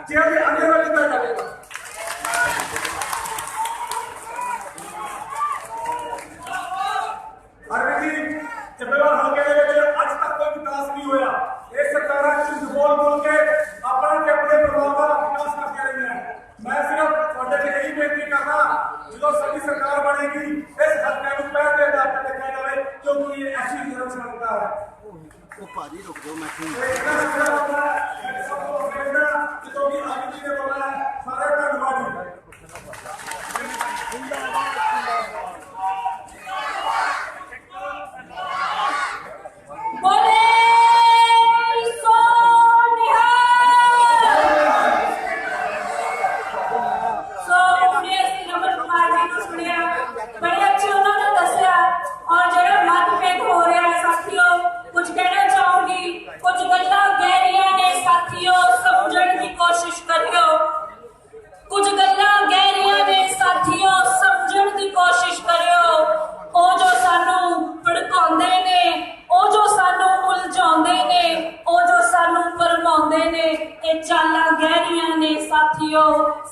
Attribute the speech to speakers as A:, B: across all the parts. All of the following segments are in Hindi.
A: जेल में अंधेरा कितना जाएगा। अरविंद जी जबेवाल हल्के आज तक कोई विकास नहीं हुआ। एक सरकार झूठ बोल बोल के अपने प्रभाव का विकास करते रही है। मैं सिर्फ थोड़े से यही बेनती करना जो सभी सरकार बनेगी इस हल्के को पैर दे देखा जाए क्योंकि ये ऐसी जरूरत बनता है।
B: वो पाजी रुक जाओ मैं
A: सारे धन्यवाद।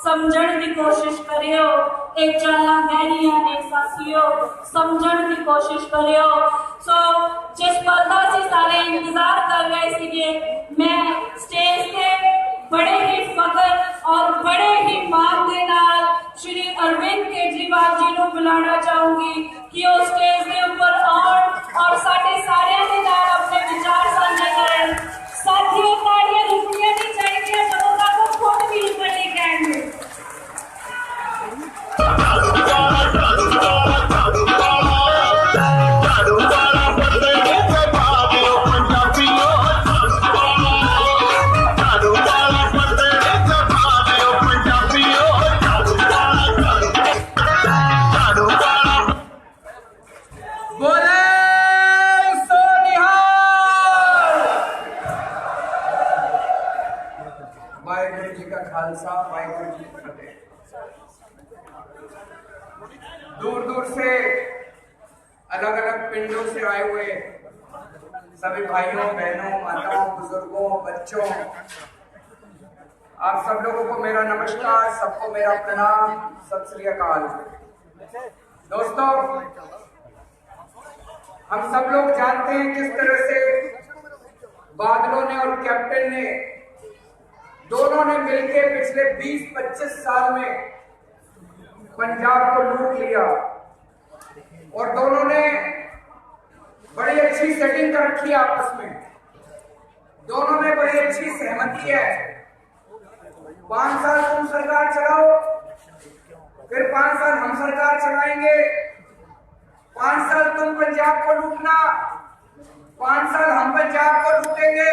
C: समझण की कोशिश करियो, एक चाला गहरिया ने साथियों समझण की कोशिश करियो। सो जिस पल का सी सारे इंतजार कर रहे थे, मैं स्टेज पे बड़े ही फख्र और बड़े ही मान के नाल श्री अरविंद केजरीवाल जी को बुलाना चाहूंगी कि वो स्टेज के ऊपर आउण और साडे सारे के नाल अपने विचार साझे करन। साथियों ताड़ियां रुकनियां नहीं चाहिए ਜਦੋਂ तक वो खुद भी निकलने कहेंगे।
D: दूर दूर से अलग अलग पिंडों से आए हुए सभी भाइयों बहनों माताओं बुजुर्गों बच्चों आप सब लोगों को मेरा नमस्कार, सबको मेरा प्रणाम, सत श्री अकाल। दोस्तों हम सब लोग जानते हैं किस तरह से बादलों ने और कैप्टन ने दोनों ने मिलकर पिछले 20-25 साल में पंजाब को लूट लिया और दोनों ने बड़ी अच्छी सेटिंग कर रखी है आपस में। दोनों में बड़ी अच्छी सहमति है। 5 साल तुम सरकार चलाओ, फिर 5 साल हम सरकार चलाएंगे। 5 साल तुम पंजाब को लूटना, 5 साल हम पंजाब को लूटेंगे।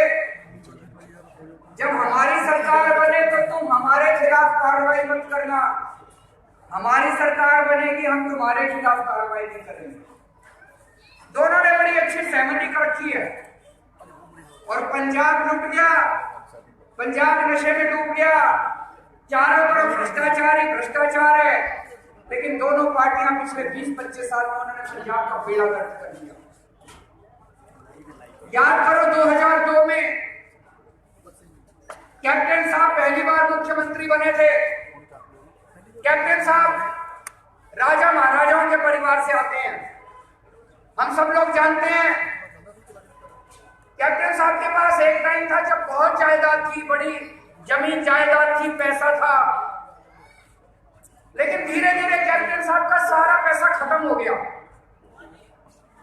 D: जब हमारी सरकार बने तो तुम हमारे खिलाफ कार्रवाई मत करना, हमारी सरकार बनेगी हम तुम्हारे खिलाफ कार्रवाई नहीं करेंगे। दोनों ने बड़ी अच्छी सहमति कर रखी है और पंजाब लुट गया, पंजाब नशे में डूब गया, चारों तरफ भ्रष्टाचार ही भ्रष्टाचार है। लेकिन दोनों पार्टियां पिछले 20-25 साल में उन्होंने पंजाब का बेड़ा गर्क कर दिया। याद करो 2002 में कैप्टन साहब पहली बार मुख्यमंत्री बने थे। कैप्टन साहब राजा महाराजाओं के परिवार से आते हैं। हम सब लोग जानते हैं कैप्टन साहब के पास एक टाइम था जब बहुत जायदाद थी, बड़ी जमीन जायदाद थी, पैसा था। लेकिन धीरे धीरे कैप्टन साहब का सारा पैसा खत्म हो गया।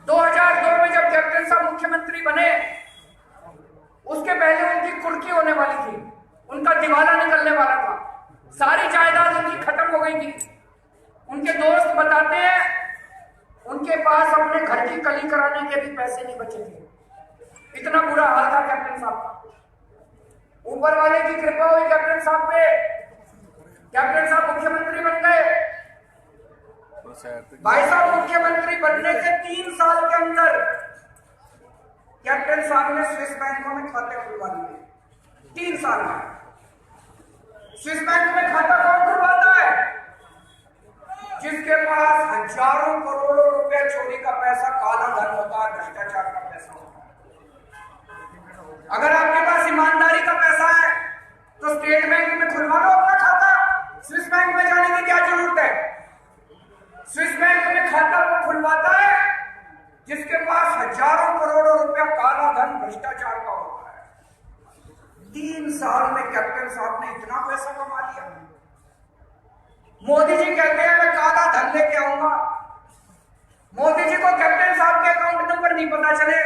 D: 2002 में जब कैप्टन साहब मुख्यमंत्री बने उसके पहले उनकी कुर्की होने वाली थी, उनका दिवाला निकलने वाला था, सारी जायदाद उनकी खत्म हो गई थी। उनके दोस्त बताते हैं उनके पास अपने घर की कली कराने के भी पैसे नहीं बचे थे। इतना बुरा हाल था कैप्टन साहब का। ऊपर वाले की कृपा हुई कैप्टन साहब पे, कैप्टन साहब मुख्यमंत्री बन गए। भाई साहब मुख्यमंत्री बनने के 3 साल के अंदर कैप्टन साहब ने स्विस बैंकों में खाते खुलवा लिए। 3 साल में स्विस बैंक में खाता कौन खुलवाता है? जिसके पास हजारों करोड़ों रुपए चोरी का पैसा, काला धन होता है, भ्रष्टाचार का पैसा होता है। अगर आपके पास ईमानदारी का पैसा है तो स्टेट बैंक में मोदी जी कहते हैं मैं काला धन लेके आऊंगा। मोदी जी को कैप्टन साहब के अकाउंट नंबर नहीं पता चले।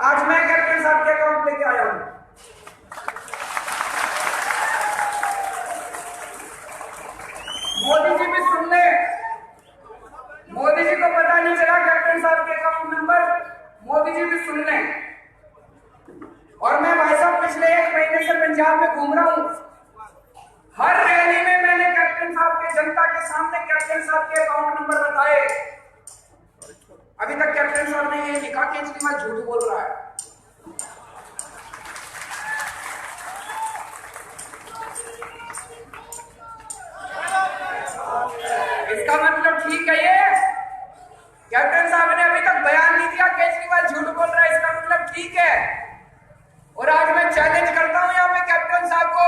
D: आज मैं कैप्टन साहब के अकाउंट लेके आया हूं। मोदी जी भी सुन ले, मोदी जी को पता नहीं चला कैप्टन साहब के अकाउंट नंबर, मोदी जी भी सुन ले। और मैं भाई साहब पिछले 1 महीने से पंजाब में घूम रहा हूं। हर रैली में मैंने कैप्टन साहब के, जनता के सामने कैप्टन साहब के अकाउंट नंबर बताए। अभी तक कैप्टन साहब ने ये लिखा केजरीवाल झूठ बोल रहा है। इसका मतलब ठीक है ये, कैप्टन साहब ने अभी तक बयान नहीं दिया केजरीवाल झूठ बोल रहा है, इसका मतलब ठीक है। और आज मैं चैलेंज करता हूं यहां पे कैप्टन साहब को,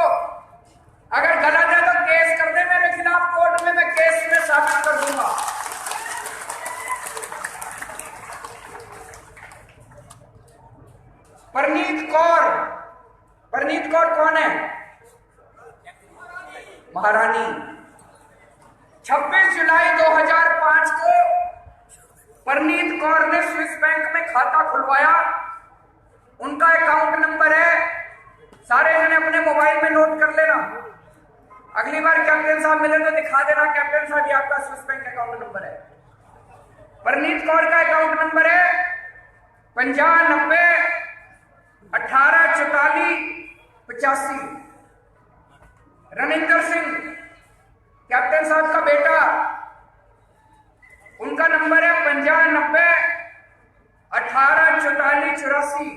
D: अगर गलत है तो केस कर दे मेरे खिलाफ कोर्ट में, मैं केस में साबित कर दूंगा। परनीत कौर कौन है? महारानी। 26 जुलाई 2005 को परनीत कौर ने स्विस बैंक में खाता खुलवाया। उनका अकाउंट नंबर है, सारे जने अपने मोबाइल में नोट कर लेना। अगली बार कैप्टन साहब मिले तो दिखा देना, कैप्टन साहब ये आपका स्विस बैंक अकाउंट नंबर है। परनीत कौर का अकाउंट नंबर है 5090 1844 85। रनिंदर सिंह कैप्टन साहब का बेटा, उनका नंबर है 5090 1844 84।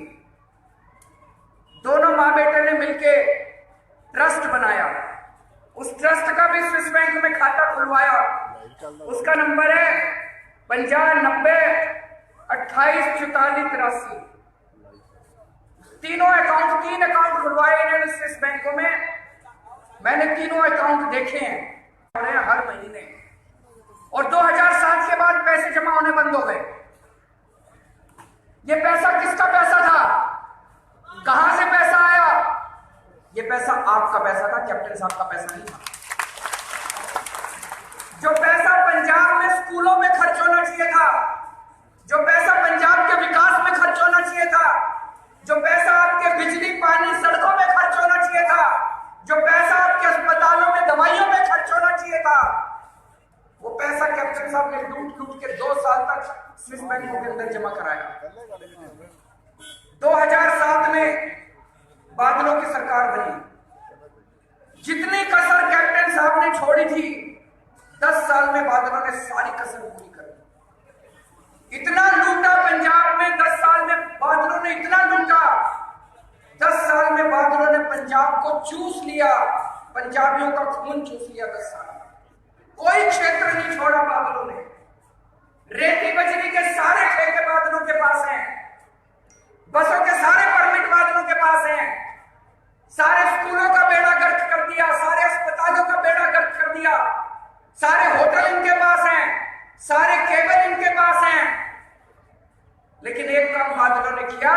D: दोनों मां बेटे ने मिलके ट्रस्ट बनाया, उस ट्रस्ट का भी स्विस बैंक में खाता खुलवाया। उसका नंबर है 5090 28 44 83। तीन अकाउंट खुलवाए इन्होंने स्विस बैंकों में। मैंने तीनों अकाउंट देखे हैं हर महीने, और 2007 के बाद पैसे जमा होने बंद हो गए। ये पैसा किसका पैसा था? कहां से पैसा आया? ये पैसा आपका पैसा था, कैप्टन साहब का पैसा नहीं था। जो पैसा पंजाब में स्कूलों में खर्च होना चाहिए था, जो पैसा पंजाब के विकास में खर्च होना चाहिए था, जो पैसा आपके बिजली पानी सड़कों में खर्च होना चाहिए था, जो पैसा आपके अस्पतालों में दवाइयों में खर्च होना चाहिए था, वो पैसा कैप्टन साहब ने लूट के 2 साल तक स्विस बैंकों के अंदर जमा कराया। 2007 में बादलों की सरकार बनी। जितनी कसर कैप्टन साहब ने छोड़ी थी 10 साल में बादलों ने सारी कसर पूरी कर दी। इतना लूटा पंजाब में 10 साल में बादलों ने, इतना लूटा 10 साल में बादलों ने पंजाब को चूस लिया, पंजाबियों का खून चूस लिया। 10 साल कोई क्षेत्र नहीं छोड़ा बादलों ने। रेती बजरी के सारे ठेके बादलों के पास हैं, बसों के सारे परमिट बादलों के पास हैं, सारे स्कूलों का बेड़ा गर्क कर दिया, सारे अस्पतालों का बेड़ा गर्क कर दिया, सारे होटल इनके पास हैं, सारे केबल इनके पास हैं। लेकिन एक काम बादलों ने किया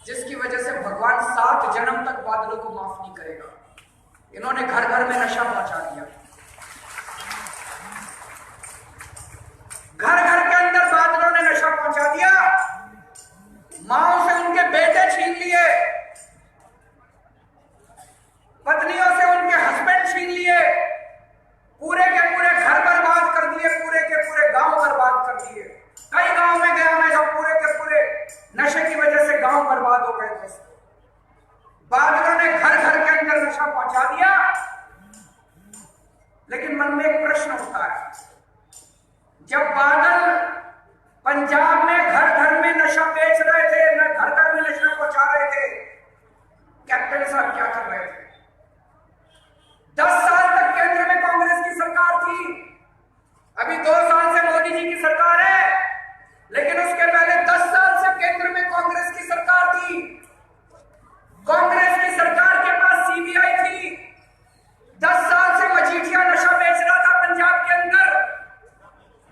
D: जिसकी वजह से भगवान 7 जन्म तक बादलों को माफ नहीं करेगा। इन्होंने घर घर में नशा पहुंचा दिया। घर घर के अंदर बादलों ने नशा पहुंचा दिया। माओ से उनके बेटे छीन लिए, पत्नियों से उनके हस्बैंड छीन लिए, पूरे के पूरे घर बर्बाद कर दिए, पूरे के पूरे गांव बर्बाद कर दिए। कई गांव में गया मैं, जब पूरे के पूरे नशे की वजह से गांव बर्बाद हो गए थे। बादलों ने घर घर के अंदर नशा पहुंचा दिया। लेकिन मन में एक प्रश्न उठता है, जब बादल पंजाब में घर घर में नशा बेच रहे थे, घर घर में नशा पहुंचा रहे थे, कैप्टन साहब क्या कर रहे थे? 10 साल तक केंद्र में कांग्रेस की सरकार थी। अभी 2 साल से मोदी जी की सरकार है, लेकिन उसके पहले 10 साल से केंद्र में कांग्रेस की सरकार थी। कांग्रेस की सरकार के पास सीबीआई थी। 10 साल से मजीठिया नशा बेच रहा था पंजाब के अंदर।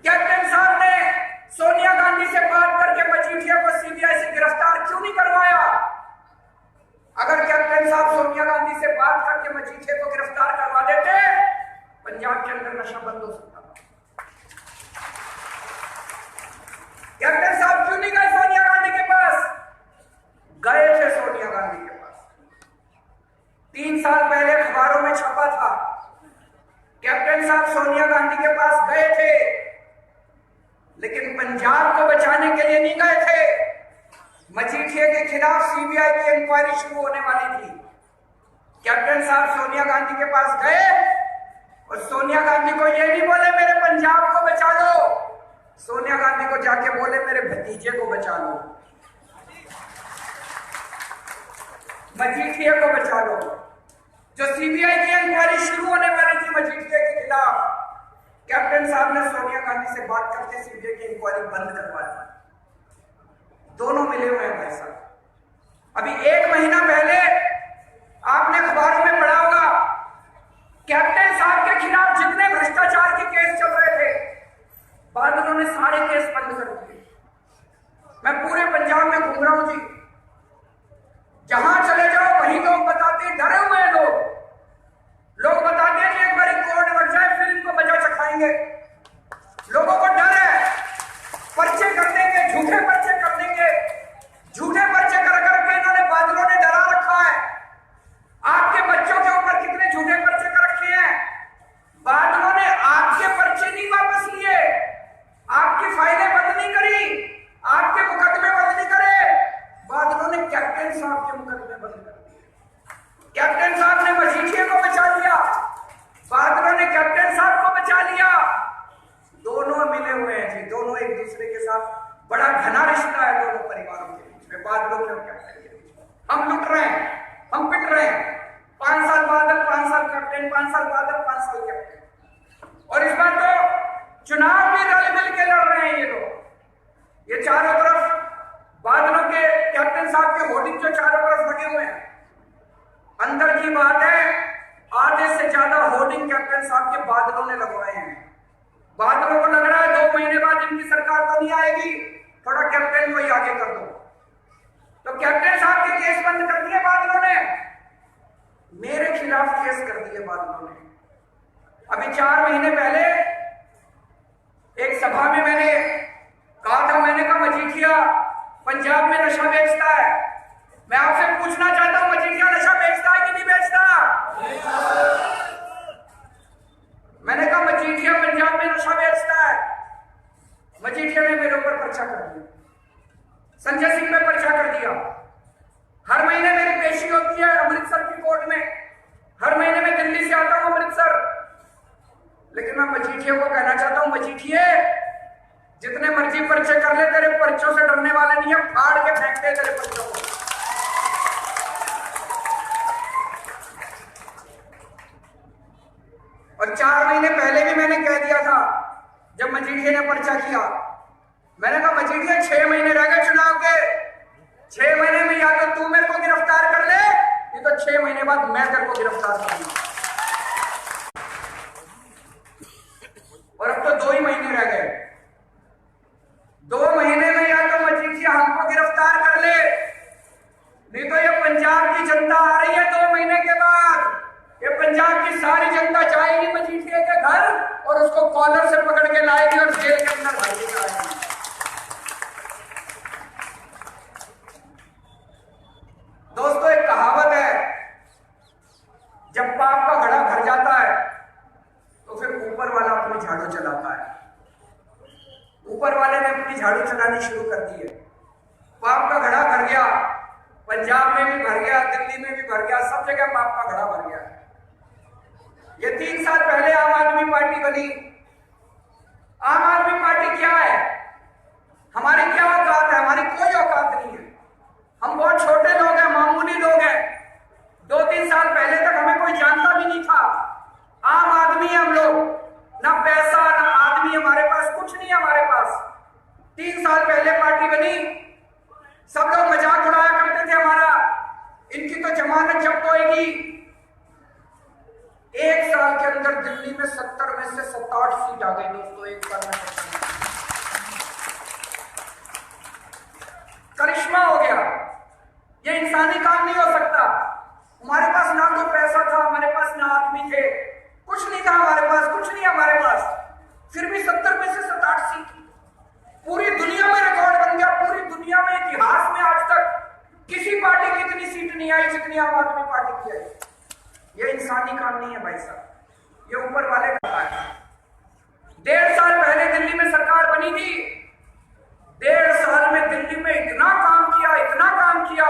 D: कैप्टन साहब ने सोनिया गांधी से बात करके मजीठिया को सीबीआई से गिरफ्तार क्यों नहीं करवाया? अगर कैप्टन साहब सोनिया गांधी गांधी से बात करके मजीठिया को गिरफ्तार करवा देते, पंजाब के अंदर नशा बंद हो सकता था। कैप्टन साहब क्यों नहीं गए सोनिया गांधी के पास? गए थे सोनिया गांधी के पास। 3 साल पहले अखबारों में छपा था, कैप्टन साहब सोनिया गांधी के पास गए थे, लेकिन पंजाब को बचाने के लिए नहीं गए थे। मजीठिया के खिलाफ सीबीआई की इंक्वायरी शुरू होने वाली थी। कैप्टन साहब सोनिया गांधी के पास गए और सोनिया गांधी को ये नहीं बोले मेरे पंजाब को बचा लो, सोनिया गांधी को जाके बोले मेरे भतीजे को बचा लो, मजीठिया को बचा लो। जो सीबीआई की इंक्वायरी शुरू होने वाली थी मजीठिया के खिलाफ, कैप्टन साहब ने सोनिया गांधी से बात करके सीबीआई की इंक्वायरी बंद करवा दी। दोनों मिले हुए हैं भाई साहब। अभी 1 महीना पहले आपने अखबारों में पढ़ा होगा, कैप्टन साहब के खिलाफ जितने भ्रष्टाचार के केस चल रहे थे, बाद उन्होंने सारे केस बंद कर दिए। मैं पूरे पंजाब में घूम रहा हूं जी, जहां चले जाओ वहीं लोग बताते हैं, डरे हुए हैं लोग बताते हैं कि एक बार कोर्ट लग जाए फिर इनको मजा चखाएंगे। लोगों को डर है, पर्चे कर देंगे, झूठे पर्चे कर देंगे, झूठे पर्चे कर करके इन्होंने बादलों ने डरा रखा है। आपके बच्चों के ऊपर कितने झूठे पर्चे कर रखे हैं। बादलों ने आपके पर्चे नहीं वापस लिए, आपकी फाइलें बंद नहीं करी, आपके मुकदमे बंद नहीं करे, बादलों ने कैप्टन साहब के मुकदमे बंद कर दिए। कैप्टन साहब ने मजीठिया को बचा लिया, बादलों ने कैप्टन साहब को बचा लिया। दोनों मिले हुए हैं जी, दोनों एक दूसरे के साथ बड़ा घना रिश्ता है दोनों परिवारों के बीच में, बादलों के और कैप्टन के बीच में। हम लुट रहे हैं, हम पिट रहे हैं, 5 साल बादल, 5 साल कैप्टन, 5 साल बादल, 5 साल कैप्टन। और इस बार तो चुनाव भी रल मिल के लड़ रहे हैं ये लोग। ये चारों तरफ बादलों के कैप्टन साहब के होर्डिंग जो चारों तरफ लगे हुए हैं, अंदर की बात है आधे से ज्यादा होर्डिंग कैप्टन साहब के बादलों ने लगवाए हैं। बादलों को लग रहा है 2 महीने बाद इनकी सरकार तो नहीं आएगी, थोड़ा कैप्टन को ही आगे कर दो। तो कैप्टन साहब के केस बंद कर दिए बादलों ने, मेरे खिलाफ केस कर दिए बादलों ने। अभी 4 महीने पहले एक सभा में मैंने कहा था, मैंने कहा मजीठिया पंजाब में नशा बेचता है। मैं आपसे पूछना चाहता हूं, मजीठिया नशा बेचता है कि नहीं बेचता? मैंने कहा मजीठिया पंजाब में नशा बेचता है। मजीठिया ने मेरे ऊपर पर्चा कर दिया, संजय सिंह पे पर्चा कर दिया। हर महीने मेरी पेशी होती है अमृतसर की कोर्ट में, हर महीने मैं दिल्ली से आता हूं अमृतसर। लेकिन मैं मजीठिया को कहना चाहता हूं, मजीठिया जितने मर्जी पर्चे कर ले, तेरे पर्चों से डरने वाले नहीं है, फाड़ के फेंकते तेरे पर्चों को। और 4 महीने पहले भी मैंने कह दिया था, जब मजीठिया ने पर्चा किया, मैंने कहा मजीठिया 6 महीने रह गए चुनाव के, 6 महीने में या तो तू मेरे को गिरफ्तार कर ले, नहीं तो 6 महीने बाद मैं तेरे को गिरफ्तार करूंगा। और अब तो 2 ही महीने रह गए। 2 महीने में या तो मजीठिया हमको गिरफ्तार कर ले, नहीं तो ये पंजाब की जनता आ रही है 2 महीने के बाद, ये पंजाब की सारी जनता जाएगी मजीठिया के घर और उसको कॉलर से पकड़ के लाएगी और जेल के अंदर भागी जाएगी। दोस्तों, एक कहावत है, जब पाप का घड़ा भर जाता है तो फिर ऊपर वाला अपनी झाड़ू चलाता है। ऊपर वाले ने अपनी झाड़ू चलानी शुरू कर दी है। पाप का घड़ा भर गया, पंजाब में भी भर गया, दिल्ली में भी भर गया, सब जगह पाप का घड़ा भर गया। ये 3 साल पहले आम आदमी पार्टी बनी। आम आदमी पार्टी क्या है? हमारी क्या औकात है? हमारी कोई औकात नहीं है। हम बहुत छोटे लोग हैं, मामूली लोग हैं। 2-3 साल पहले तक हमें कोई जानता भी नहीं था। आम आदमी हम लोग, ना पैसा ना आदमी हमारे पास, कुछ नहीं है हमारे पास। 3 साल पहले पार्टी बनी, सब लोग मजाक उड़ाया करते थे हमारा, इनकी तो जमानत जब्त होएगी। 1 साल के अंदर दिल्ली में 70 में से 67 सीट आ गई दोस्तों, 1 साल में। करिश्मा हो गया, ये इंसानी काम नहीं हो सकता। हमारे पास ना तो पैसा था, हमारे पास ना आदमी थे, कुछ नहीं था हमारे पास, कुछ नहीं हमारे पास, फिर भी 70 में से 67 सीट पूरी दुनिया में रिकॉर्ड बन गया। पूरी दुनिया में, इतिहास में आज तक किसी पार्टी की इतनी सीट नहीं आई जितनी आम आदमी पार्टी की आई। ये इंसानी काम नहीं है भाई साहब, ये ऊपर वाले का है। 1.5 साल पहले दिल्ली में सरकार बनी थी, 1.5 साल में दिल्ली में इतना काम किया, इतना काम किया।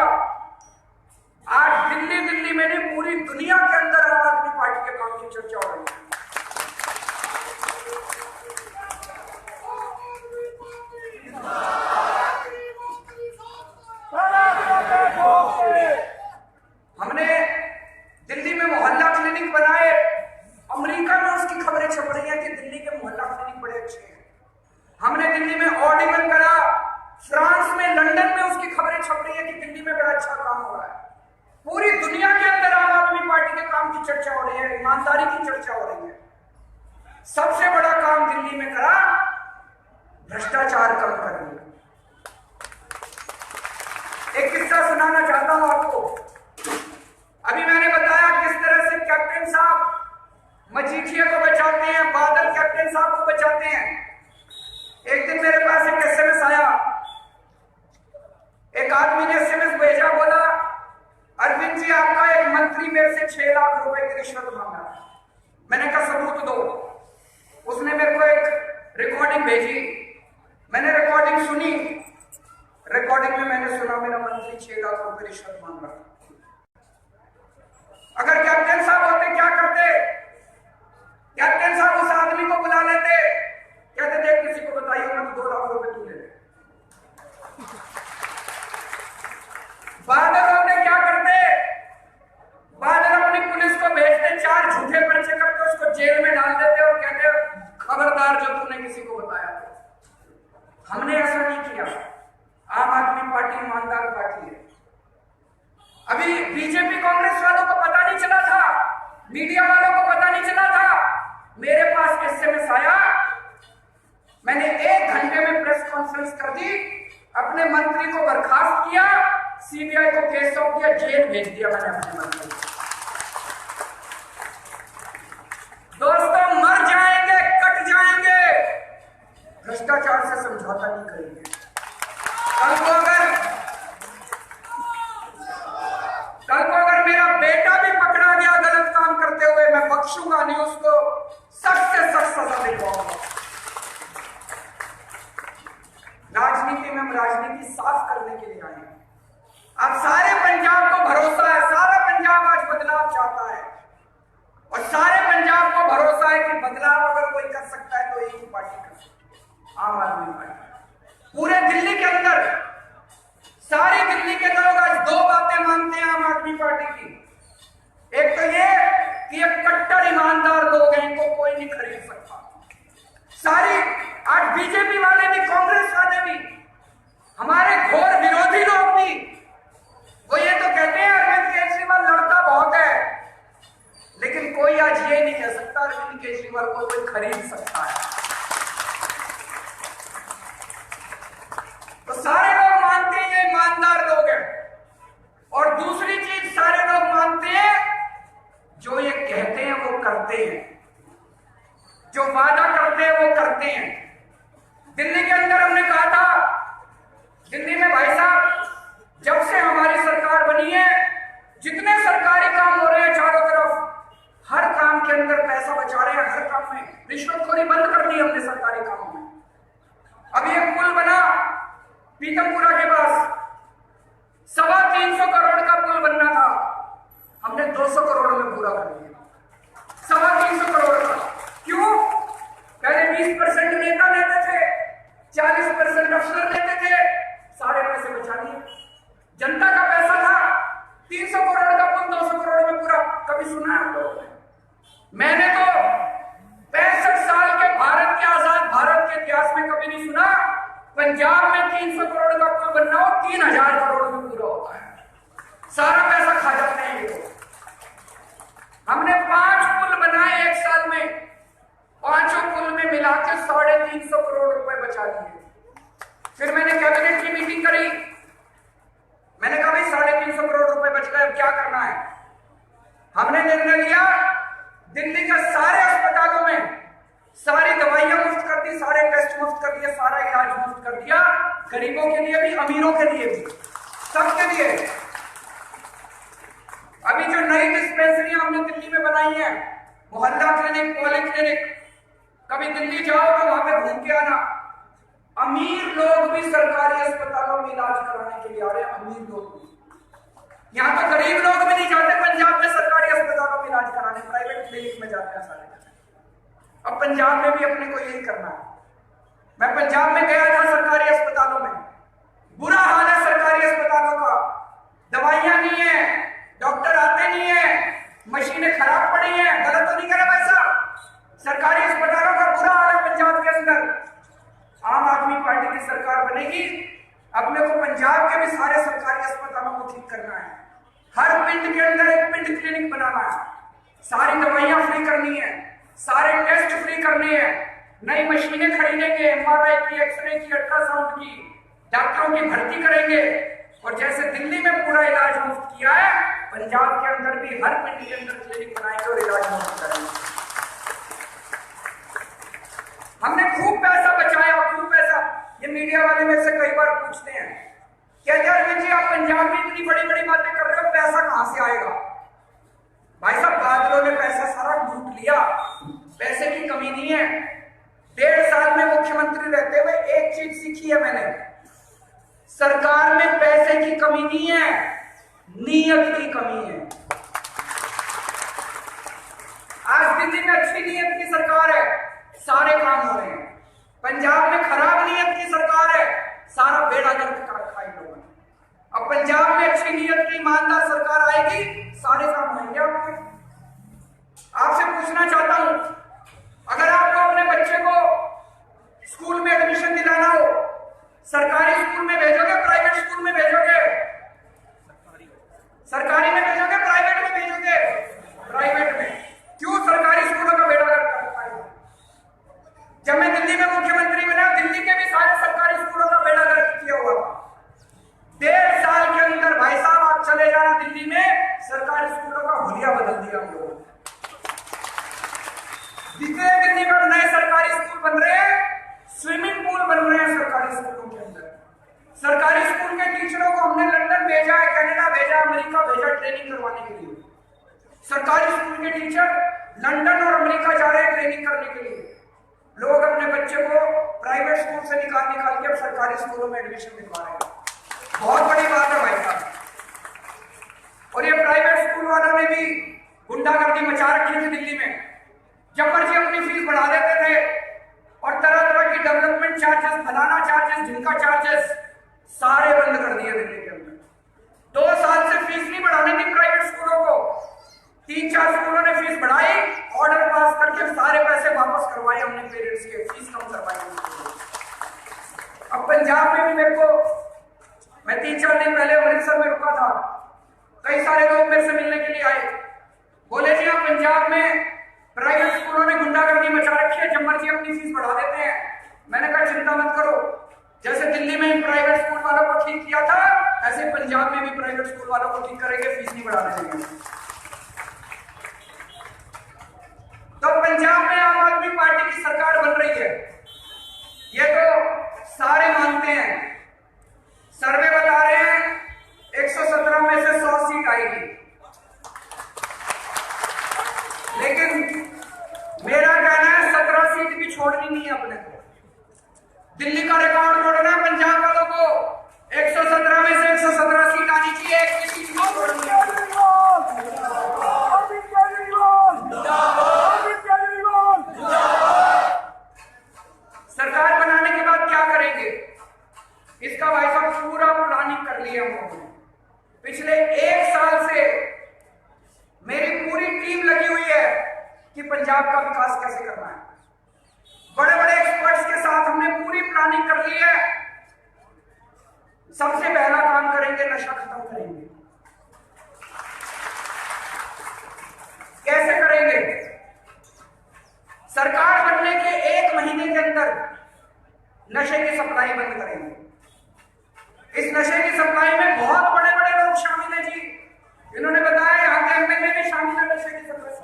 D: आज दिल्ली में नहीं, पूरी दुनिया के अंदर आम आदमी पार्टी के काम की चर्चा हो रही है। हमने दिल्ली में मोहल्ला क्लिनिक बनाए, अमेरिका में उसकी खबरें छप रही हैं कि दिल्ली के मोहल्ला क्लिनिक बड़े अच्छे हैं। हमने दिल्ली में ऑडिबल करा, फ्रांस में, लंदन में उसकी खबरें छप रही है कि दिल्ली में बड़ा अच्छा काम हो रहा है। पूरी दुनिया के अंदर आम आदमी पार्टी के काम की चर्चा हो रही है, ईमानदारी की चर्चा हो रही है। सबसे बड़ा काम दिल्ली में करा, भ्रष्टाचार कम कर दिया। एक किस्सा सुनाना चाहता हूं आपको। अभी मैंने बताया किस तरह से कैप्टन साहब मजीठिया को बचाते हैं, बादल कैप्टन साहब को बचाते हैं। एक दिन मेरे पास एक एसएमएस आया, एक आदमी ने एसएमएस भेजा, बोला अरविंद जी आपका एक मंत्री मेरे से 6 लाख रुपए की रिश्वत मांगा। मैंने कहा सबूत दो। उसने मेरे को एक रिकॉर्डिंग भेजी, मैंने रिकॉर्डिंग सुनी। रिकॉर्डिंग में मैंने सुना मेरा मंत्री 6 लाख रुपए रिश्वत मांग रहा। अगर कैप्टन साहब होते क्या करते? कैप्टन साहब उस आदमी को बुला लेते, कहते देख किसी को बताइए मत, 2 लाख रुपए तू ले ले। बादल होते क्या करते? बादल अपनी पुलिस को भेजते, 4 झूठे पर्चे करते, उसको जेल में डाल देते और कहते खबरदार जो तूने किसी को बताया। हमने ऐसा नहीं किया। आम आदमी पार्टी ईमानदार पार्टी है। अभी बीजेपी कांग्रेस वालों को पता नहीं चला था, मीडिया वालों को पता नहीं चला था। मेरे पास एसएमएस आया, मैंने 1 घंटे में प्रेस कॉन्फ्रेंस कर दी, अपने मंत्री को बर्खास्त किया, सीबीआई को केस सौंप दिया, जेल भेज दिया मैंने अपने मंत्री को। दोस्तों मर जाएंगे, कट जाएंगे, भ्रष्टाचार से समझौता नहीं करेंगे। कल को अगर मेरा बेटा भी पकड़ा गया गलत काम करते हुए, मैं बख्शूंगा नहीं उसको, सख्त से सख्त सजा दिलवाऊंगा। राजनीति में हम राजनीति साफ करने के लिए आए हैं। अब सारे पंजाब को भरोसा है, सारा पंजाब आज बदलाव चाहता है और सारे पंजाब को भरोसा है कि बदलाव अगर कोई कर सकता है तो एक ही पार्टी कर सकती है, आम आदमी पार्टी। पूरे दिल्ली के अंदर सारी दिल्ली के लोग आज 2 बातें मानते हैं आम आदमी पार्टी की। एक तो ये कि ये कट्टर ईमानदार लोग हैं, इनको कोई नहीं खरीद सकता। सारी आज बीजेपी वाले भी, कांग्रेस वाले भी, हमारे घोर विरोधी लोग भी, वो ये तो कहते हैं अरविंद केजरीवाल लड़का बहुत है, लेकिन कोई आज ये नहीं कह सकता अरविंद केजरीवाल को कोई खरीद सकता है। तो सारे लोग मानते हैं ये ईमानदार लोग हैं। और दूसरी चीज सारे लोग मानते हैं जो ये कहते हैं वो करते हैं, जो वादा करते हैं वो करते हैं। दिल्ली के अंदर हमने कहा था, दिल्ली में भाई साहब जब से हमारी सरकार बनी है, जितने सरकारी काम हो रहे हैं चारों तरफ, हर काम के अंदर पैसा बचा रहे हैं, हर काम में रिश्वतखोरी बंद कर दी हमने सरकारी कामों में। अभी एक पुल बना पीतमपुरा के पास, 325 करोड़ का पुल बनना था, हमने 200 करोड़ में पूरा कर दिया। 325 करोड़ का। क्यों? पहले 20% नेता लेते थे, 40% अफसर लेते थे, सारे पैसे बचा लिए। जनता का पैसा था, 300 करोड़ का पुल 200 करोड़ में पूरा। कभी सुना है आप लोगों ने? मैंने तो 65 साल के भारत के आजाद भारत के इतिहास में कभी नहीं सुना पंजाब में 300 करोड़ का पुल बनना हो 3000 करोड़ में पूरा होता है। सारा पैसा खा जाते हैं ये लोग। हमने 5 पुल बनाए 1 साल में, 5 पुल में मिला के 350 करोड़ रुपए बचा लिए। फिर मैंने कैबिनेट की मीटिंग करी, मैंने कहा भाई 350 करोड़ रुपए बच गए, अब क्या करना है? निर्णय लिया, दिल्ली के सारे अस्पतालों में सारी दवाइयां मुफ्त कर दी, सारे टेस्ट मुफ्त कर दिए, सारा इलाज मुफ्त कर दिया, गरीबों के लिए भी, अमीरों के लिए भी, सबके लिए। अभी जो नई डिस्पेंसरियां हमने दिल्ली में बनाई हैं, मोहल्ला क्लिनिक, पॉली क्लिनिक, कभी दिल्ली जाओ तो वहां पे घूम के आना, अमीर लोग भी सरकारी अस्पतालों में इलाज कराने के लिए आ रहे हैं, अमीर लोग भी। यहाँ तो गरीब लोग भी नहीं जाते पंजाब में सरकारी अस्पतालों में इलाज कराने, प्राइवेट क्लिनिक में जाते हैं सारे। अब पंजाब में भी अपने को यही करना है। मैं पंजाब में गया था, सरकारी अस्पतालों में बुरा हाल है, सरकारी अस्पतालों का, दवाइयां नहीं है, डॉक्टर आते नहीं है, मशीनें खराब पड़ी हैं। गलत तो नहीं करे भाई साहब? सरकारी अस्पतालों का बुरा हाल है पंजाब के अंदर। आम आदमी पार्टी की सरकार बनेगी, अपने को पंजाब के भी सारे सरकारी अस्पतालों को ठीक करना है, हर पिंड के अंदर एक पिंड क्लिनिक बनाना है, सारी दवाइयां फ्री करनी है, सारे टेस्ट फ्री करने हैं, नई मशीनें खरीदेंगे, MRI की, एक्सरे की, अल्ट्रासाउंड की, डॉक्टरों की भर्ती करेंगे, और जैसे दिल्ली में पूरा इलाज मुफ्त किया है, पंजाब के अंदर भी हर पिंड के अंदर क्लिनिक बनाएंगे और इलाज मुफ्त करेंगे। हमने खूब पैसा बचाया, खूब पैसा। ये मीडिया वाले मेरे से कई बार पूछते हैं, कहते हैं अरविंद जी आप पंजाब में इतनी बड़ी बड़ी बातें कर रहे हो, पैसा कहां से आएगा? भाई साहब, बादलों ने पैसा सारा लूट लिया, पैसे की कमी नहीं है। 1.5 साल में मुख्यमंत्री रहते हुए एक चीज सीखी है मैंने, सरकार में पैसे की कमी नहीं है, नीयत की कमी है। आज दिल्ली में अच्छी नीयत की सरकार है, सारे काम हो रहे हैं। पंजाब में खराब नीयत की सरकार है, सारा बेड़ा गर्क कर रखा है लोगों ने। अब पंजाब में अच्छी नीयत की ईमानदार सरकार आएगी, सारे काम होंगे। आपसे पूछना चाहता हूं, अगर आपको अपने बच्चे को स्कूल में एडमिशन दिलाना हो, सरकारी स्कूल में भेजोगे, प्राइवेट स्कूल में भेजोगे? सरकारी में भेजोगे, प्राइवेट में भेजोगे? प्राइवेट में। क्यों? सरकारी स्कूलों का बेड़ा गर्क कर रखा है। जब मैं दिल्ली में मुख्यमंत्री बना, दिल्ली के भी सारे सरकारी स्कूलों का बेड़ा गर्क किया हुआ था। 1.5 साल के अंदर भाई साहब आप चले जाना दिल्ली में, सरकारी स्कूलों का हुलिया बदल दिया हम लोगों ने। जितने दिल्ली में नए सरकारी स्कूल बन रहे हैं, स्विमिंग पूल बन रहे हैं सरकारी स्कूलों के अंदर। सरकारी स्कूल के टीचरों को हमने लंदन भेजा है, कनाडा भेजा, अमेरिका भेजा ट्रेनिंग करवाने के लिए। सरकारी स्कूल के टीचर लंदन और अमेरिका जा रहे हैं ट्रेनिंग करने के लिए। लोग अपने बच्चे को प्राइवेट स्कूल से निकाल के अब सरकारी स्कूलों में एडमिशन दिलवा रहे हैं। बहुत बड़ी बात है भाई साहब। और ये प्राइवेट स्कूल वालों ने भी गुंडागर्दी मचा रखी थी दिल्ली में। जब मर्जी अपनी फीस बढ़ा देते थे और तरह तरह की डेवलपमेंट चार्जेस, फलाना चार्जेस, जिनका चार्जेस, सारे बंद कर दिए दिल्ली के अंदर। 2 साल से फीस नहीं बढ़ाने दी प्राइवेट स्कूलों को। 3-4 स्कूलों ने फीस बढ़ाई, ऑर्डर पास करके सारे पैसे वापस करवाए हमने पेरेंट्स के, फीस कम करवाई। अब पंजाब में भी मेरे को, मैं 3-4 दिन पहले अमृतसर में रुका था, कई सारे लोग मेरे से मिलने के लिए आए, बोले जी आप पंजाब में प्राइवेट स्कूलों ने गुंडागर्दी मचा रखी है, जब मर्जी अपनी फीस बढ़ा देते हैं। मैंने कहा चिंता मत करो, जैसे दिल्ली में ही प्राइवेट स्कूल वालों को ठीक किया था, ऐसे पंजाब में भी प्राइवेट स्कूल वालों को ठीक करेंगे, फीस नहीं बढ़ाने देंगे। तो पंजाब में आम आदमी पार्टी की सरकार बन रही है, ये तो सारे मानते हैं। सर्वे बता रहे हैं 117 में से 100 सीट आएगी, लेकिन मेरा कहना है 17 सीट भी छोड़नी नहीं है अपने को। दिल्ली का रिकॉर्ड तोड़ना है पंजाब वालों को। 117 में से 117 सीट आनी चाहिए, एक भी सीट नहीं छोड़नी है। सरकार बनाने के बाद क्या करेंगे, इसका भाई साहब पूरा प्लानिंग कर लिया हम लोगों ने। पिछले 1 साल से मेरी पूरी टीम लगी हुई है कि पंजाब का विकास कैसे करना है। बड़े बड़े एक्सपर्ट्स के साथ हमने पूरी प्लानिंग कर ली है। सबसे पहला काम करेंगे, नशा खत्म करेंगे। कैसे करेंगे? सरकार बनने के 1 महीने के अंदर नशे की सप्लाई बंद करेंगे। इस नशे की सप्लाई में बहुत बड़े बड़े लोग शामिल हैं जी। इन्होंने बताया यहाँ के MLA भी शामिल है नशे की सप्लाई।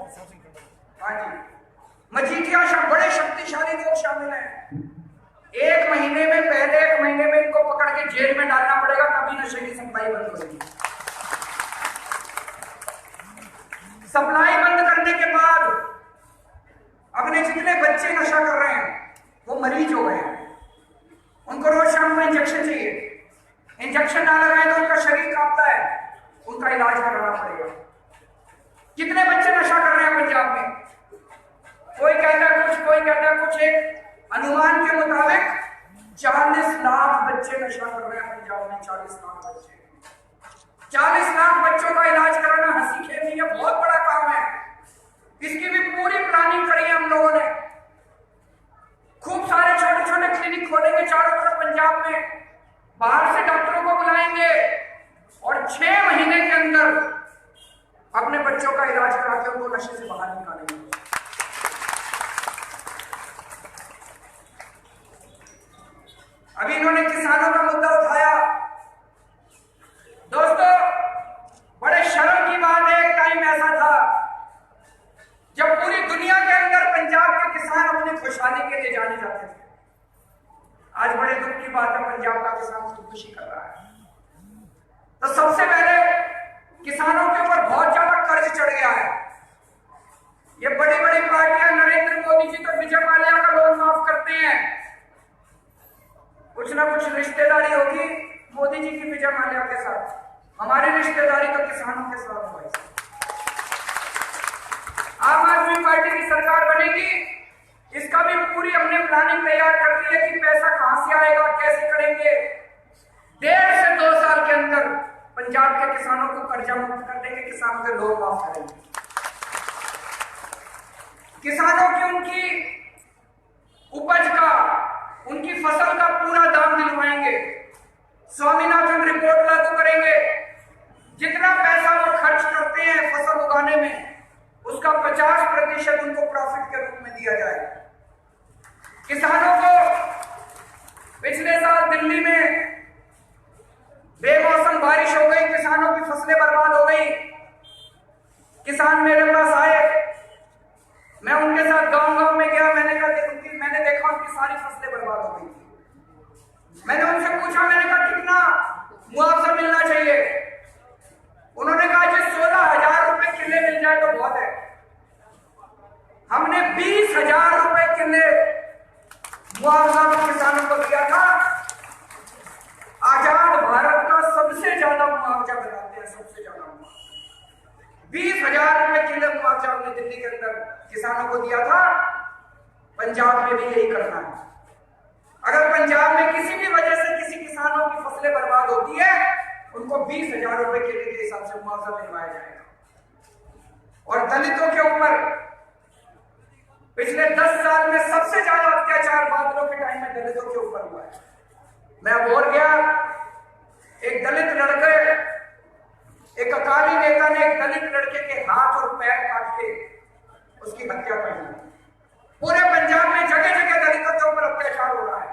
D: हाँ जी, मजीठिया बड़े शक्तिशाली लोग शामिल हैं। 1 महीने में, पहले 1 महीने में इनको पकड़ के जेल में डालना पड़ेगा, तभी नशे की सप्लाई बंद होगी। सप्लाई बंद करने के बाद अपने जितने बच्चे नशा कर रहे हैं वो मरीज हो गए हैं, उनको रोज शाम में इंजेक्शन चाहिए, इंजेक्शन ना लगाए तो उनका शरीर कांपता है, उनका इलाज कराना पड़ेगा। कितने बच्चे नशा कर रहे हैं पंजाब में? कोई कहता है कुछ, कोई कहता है कुछ। एक अनुमान के मुताबिक 40 लाख बच्चे नशा कर रहे हैं पंजाब में। 40 लाख बच्चे, 40 लाख बच्चों का इलाज कराना हंसी खेलनी है, बहुत बड़ा काम है। इसकी भी पूरी प्लानिंग करी है हम लोगों ने। खूब सारे छोटे छोटे क्लिनिक खोलेंगे चारों तरफ पंजाब में, बाहर से डॉक्टरों को बुलाएंगे और 6 महीने के अंदर अपने बच्चों का इलाज करा के उनको नशे से बाहर निकालेंगे। अभी इन्होंने किसानों का मुद्दा उठाया। दोस्तों, बड़े शर्म की बात है, एक टाइम ऐसा था जब पूरी दुनिया के अंदर पंजाब के किसान अपनी खुशहाली के लिए जाने जाते थे। आज बड़े दुख की बात है, पंजाब का किसान खुदकुशी कर रहा है। तो सबसे पहले किसानों के ऊपर बहुत ज्यादा कर्ज चढ़ गया है। ये बड़ी बड़ी पार्टियां, नरेंद्र मोदी जी तो विजय माल्या का लोन माफ करते हैं, कुछ ना कुछ रिश्तेदारी होगी मोदी जी की विजय माल्या के साथ। हमारी रिश्तेदारी तो किसानों के साथ हुआ। आम आदमी पार्टी की सरकार बनेगी, इसका भी पूरी हमने प्लानिंग तैयार कर दी है कि पैसा कहां से आएगा, कैसे करेंगे। 1.5 से 2 साल के अंदर पंजाब के किसानों को कर्जा मुक्त कर देंगे, किसानों के लोन माफ करेंगे, किसानों की उनकी उपज का, उनकी फसल का पूरा दाम दिलवाएंगे, स्वामीनाथन रिपोर्ट लागू करेंगे। जितना पैसा वो खर्च करते हैं फसल उगाने में, उसका 50% उनको प्रॉफिट के रूप में दिया जाए। किसानों को पिछले साल दिल्ली में बेमौसम बारिश हो गई, किसानों की फसलें बर्बाद हो गई। किसान मेरे पास आए, मैं उनके साथ गांव-गांव में गया, मैंने देखा उनकी सारी फसलें बर्बाद हो गई। मैंने उनसे पूछा, मैंने कहा कितना मुआवजा मिलना चाहिए? उन्होंने कहा जी 16,000 रुपए किले मिल जाए तो बहुत है। हमने 20,000 रुपए किले मुआवजा किसानों को दिया था। आजाद भारत का सबसे ज्यादा मुआवजा बताते हैं, सबसे ज्यादा मुआवजा 20,000 रुपए किले मुआवजा हमने दिल्ली के अंदर किसानों को दिया था। पंजाब में भी यही करना है। अगर पंजाब में किसी भी वजह से किसी किसानों की फसलें बर्बाद होती है, उनको 20,000 रुपए किले के हिसाब से मुआवजा दिलवाया जाएगा। और दलितों के ऊपर पिछले 10 साल में सबसे ज्यादा अत्याचार बादलों के टाइम में दलितों के ऊपर हुआ है। मैं और गया, एक दलित लड़के, एक अकाली नेता ने एक दलित लड़के के हाथ और पैर काट के उसकी हत्या कर दी। पूरे पंजाब में जगह जगह दलितों के ऊपर अत्याचार हो रहा है।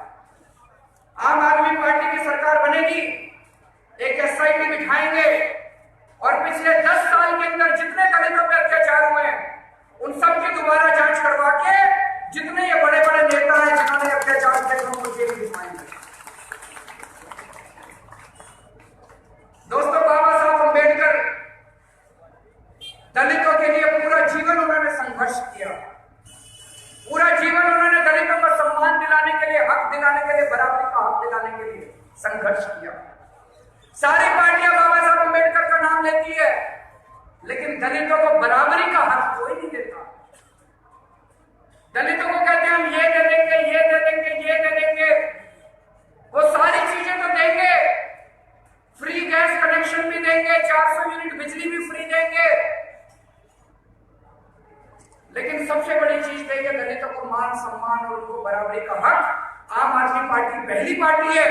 D: आम आदमी पार्टी की सरकार बनेगी, एक SIT बिठाएंगे और पिछले 10 साल के अंदर जितने दलितों पर अत्याचार हुए हैं उन सब की दोबारा जांच करवा के जितने ये बड़े बड़े नेता हैं जिन्होंने अत्याचार किए उनको जेल भिजवाएंगे। दोस्तों, बाबा साहब अम्बेडकर दलितों के लिए पूरा जीवन उन्होंने संघर्ष किया। पूरा जीवन उन्होंने दलितों को सम्मान दिलाने के लिए, हक दिलाने के लिए, बराबरी का हक दिलाने के लिए संघर्ष किया। सारी पार्टियां बाबा साहब अम्बेडकर का नाम लेती है, लेकिन दलितों को बराबरी का हक कोई नहीं देता। दलितों को कहते हैं हम ये दे देंगे, ये दे देंगे, ये दे देंगे, वो सारी चीजें तो देंगे, फ्री गैस कनेक्शन भी देंगे, 400 यूनिट बिजली भी फ्री देंगे, लेकिन सबसे बड़ी चीज देंगे दलितों को मान सम्मान और उनको बराबरी का हक। आम आदमी पार्टी पहली पार्टी है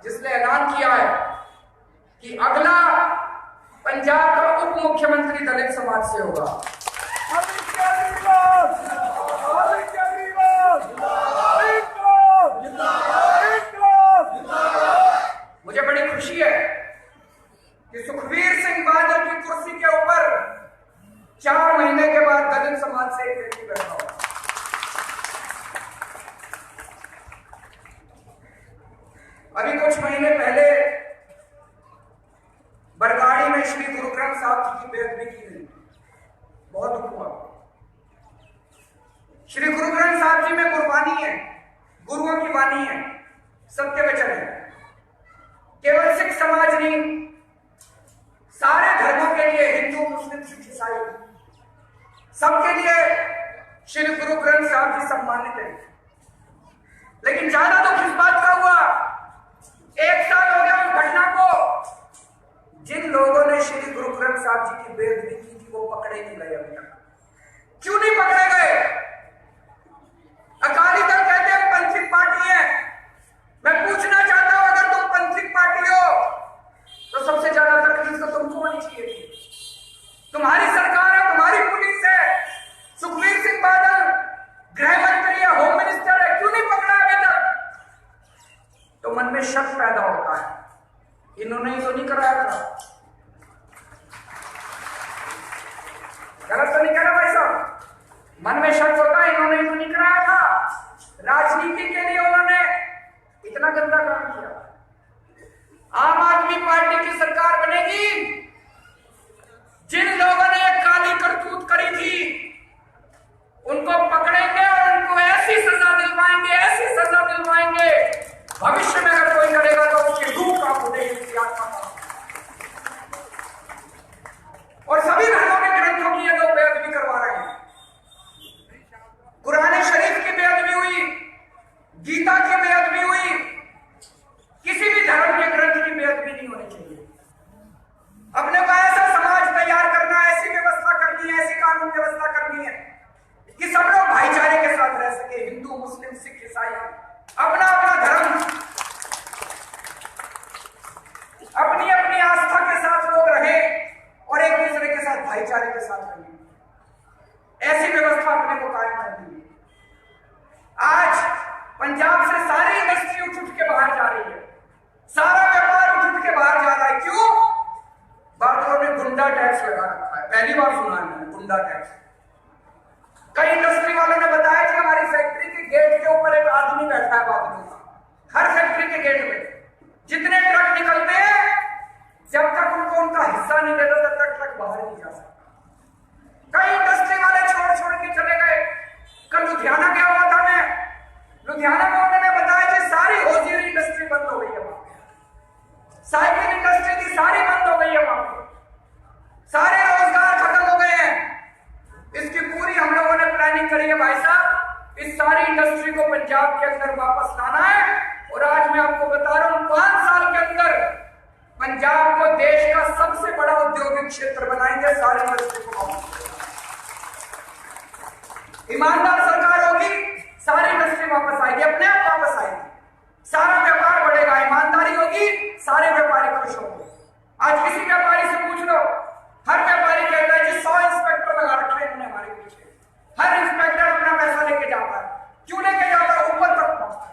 D: जिसने ऐलान किया है कि अगला पंजाब का उप मुख्यमंत्री दलित समाज से होगा। मुझे बड़ी खुशी है कि सुखबीर सिंह बादल की कुर्सी के ऊपर 4 दलित समाज से एक व्यक्ति बैठा हुआ। अभी कुछ महीने पहले बरगाड़ी में श्री गुरु ग्रंथ साहब जी की बेअदबी की गई, बहुत दुख हुआ। श्री गुरु ग्रंथ साहब जी में कुर्बानी है, गुरुओं की वाणी है, सत्य वचन है। केवल सिख समाज नहीं, सारे धर्मों के लिए, हिंदू मुस्लिम सिख ईसाई, सबके लिए श्री गुरु ग्रंथ साहब जी सम्मानित है। लेकिन ज्यादा दुख इस बात का हुआ, 1 साल हो गया उस घटना को, जिन लोगों ने श्री गुरु ग्रंथ साहब जी की बेअदबी की थी वो पकड़े नहीं गए अभी तक। क्यों नहीं पकड़े गए? अकाली दल कहते हैं पंथिक पार्टी है। मैं पूछना चाहता हूं, अगर तुम पंथिक पार्टी हो तो सबसे ज्यादा तकलीफ तो तुमको होनी चाहिए थी। तुम्हारी सरकार है, तुम्हारी पुलिस है, सुखबीर सिंह बादल गृह मंत्री है, होम मिनिस्टर है, क्यों नहीं पकड़ा अभी तक? तो मन में शक पैदा होता है, इन्होंने ही तो नहीं कराया था। गलत तो नहीं करा भाई साहब? मन में शक होता है, इन्होंने ही तो नहीं कराया था। राजनीति के लिए उन्होंने इतना गंदा काम किया। आम आदमी पार्टी की सरकार बनेगी, जिन लोगों ने काली करतूत करी थी उनको पकड़ेंगे और उनको ऐसी सजा दिलवाएंगे, ऐसी सजा दिलवाएंगे, भविष्य में अगर कोई करेगा तो उसकी रूह कांप उठेगी, उसकी आत्मा कांप। और सभी धर्मों के ग्रंथों की ये लोग बेअदबी करवा रहे हैं। कुरान शरीफ की बेअदबी हुई, गीता की बेअदबी हुई, किसी भी धर्म के ग्रंथ की बेअदबी नहीं होनी चाहिए। अपने को ऐसा समाज तैयार करना, ऐसी व्यवस्था करनी है, ऐसी कानून व्यवस्था करनी है कि सब लोग भाईचारे के साथ रह सके, हिंदू मुस्लिम सिख ईसाई, अपना अपना धर्म, अपनी अपनी आस्था के साथ लोग रहें और एक दूसरे के साथ भाईचारे के साथ रहें। ऐसी व्यवस्था अपने को कायम करनी है। आज पंजाब से सारी इंडस्ट्री उठ के बाहर जा रही है, सारा व्यापार उठ के बाहर जा रहा है। क्यों? बादलों ने गुंडा टैक्स लगा रखा है। पहली बार सुना है मैंने गुंडा टैक्स। कई इंडस्ट्री वालों ने बताया कि हमारी फैक्ट्री के गेट के ऊपर एक आदमी बैठा है बादलों का। हर फैक्ट्री के गेट में जितने ट्रक निकलते हैं, जब तक उनको उनका हिस्सा नहीं देता तब तक ट्रक बाहर नहीं जा सकता। कई इंडस्ट्री वाले छोड़ के चले गए। कल लुधियाना गया हुआ था मैं, लुधियाना में उन्होंने बताया कि सारी होजियरी इंडस्ट्री बंद हो गई है वहां पे, साइकिल इंडस्ट्री थी सारी बंद हो गई है वहां पे, सारे रोजगार खत्म हो गए हैं। इसकी पूरी हम लोगों ने प्लानिंग करी है भाई साहब, इस सारी इंडस्ट्री को पंजाब के अंदर वापस लाना है। और आज मैं आपको बता रहा हूं, 5 साल के अंदर पंजाब को देश का सबसे बड़ा औद्योगिक क्षेत्र बनाएंगे। सारी इंडस्ट्री को वापस, ईमानदार सरकार होगी, सारी इंडस्ट्री वापस आएगी, अपने आप वापस आएगी, सारा व्यापार बढ़ेगा। ईमानदारी होगी, सारे व्यापारी खुश होंगे। आज किसी व्यापारी से पूछ लो, हर व्यापारी कहता है कि 100 इंस्पेक्टर लगा रखे हैं हमने हमारे पीछे, हर इंस्पेक्टर अपना पैसा लेके जाता है। क्यों लेके जाता है? ऊपर तक पहुंचता है।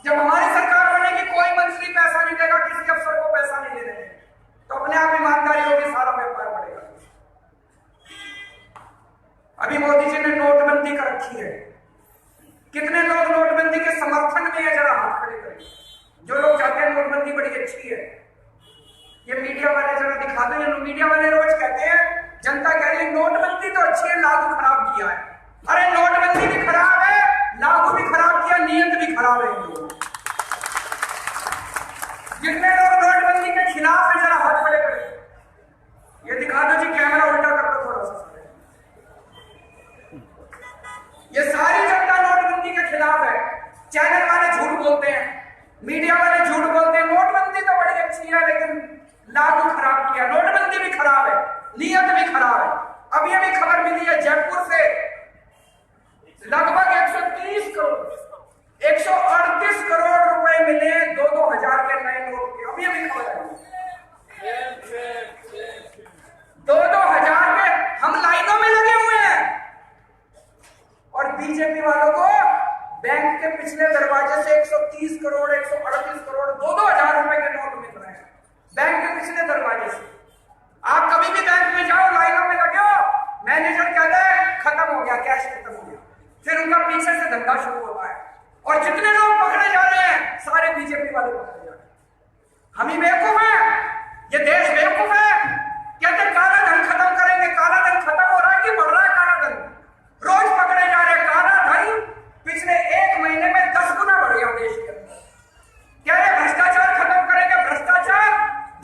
D: जब हमारी सरकार बनेगी, कोई मंत्री पैसा नहीं देगा, किसी अफसर को पैसा नहीं देने देंगे, तो अपने आप ईमानदारी होगी, सारा व्यापार बढ़ेगा। अभी मोदी जी ने नोटबंदी कर रखी है। कितने लोग नोटबंदी के समर्थन में है? जरा हाथ खड़े करें। जो लोग चाहते हैं नोटबंदी बड़ी अच्छी है, ये मीडिया वाले जरा दिखा दो। ये मीडिया वाले रोज कहते हैं जनता कह रही है नोटबंदी तो अच्छी है, लागू खराब किया है। अरे नोटबंदी भी खराब है, लागू भी खराब किया, नियत भी खराब है। जितने लोग नोटबंदी के खिलाफ है जरा हाथ खड़े करें। ये दिखा दो जी, कैमरा उल्टा कर दो थोड़ा सा। ये सारी जनता नोटबंदी के खिलाफ है। चैनल वाले झूठ बोलते हैं, मीडिया वाले झूठ बोलते हैं, नोटबंदी तो बड़ी अच्छी है लेकिन लागू खराब किया। नोटबंदी भी खराब है, नियत भी खराब है। अभी अभी खबर मिली है जयपुर से लगभग 130 करोड़ 138 करोड़ रुपए मिले 2-2 हजार के नए नोट के। अभी अभी खबर आई 2-2 हजार के। हम लाइनों में लगे हुए हैं और बीजेपी वालों को बैंक के पिछले दरवाजे से 130 करोड़ 138 करोड़ 2-2 हजार रुपए के नोट मिल रहे हैं बैंक के पिछले दरवाजे से। आप कभी भी बैंक में जाओ, लाइनों में लगे हो, मैनेजर कहता है फिर उनका पीछे से धंधा शुरू होता है और जितने लोग पकड़े जा रहे हैं सारे बीजेपी वाले पकड़े जा रहे हैं। हम ही बेवकूफ हैं, ये देश बेवकूफ है। कहते काला धन खत्म करेंगे, काला धन खत्म हो रहा है कि बढ़ रहा है काला धन? रोज पकड़े जा रहे हैं। काला धन पिछले 1 महीने में 10 गुना बढ़ गया देश के अंदर। कह रहे भ्रष्टाचार खत्म करेंगे, भ्रष्टाचार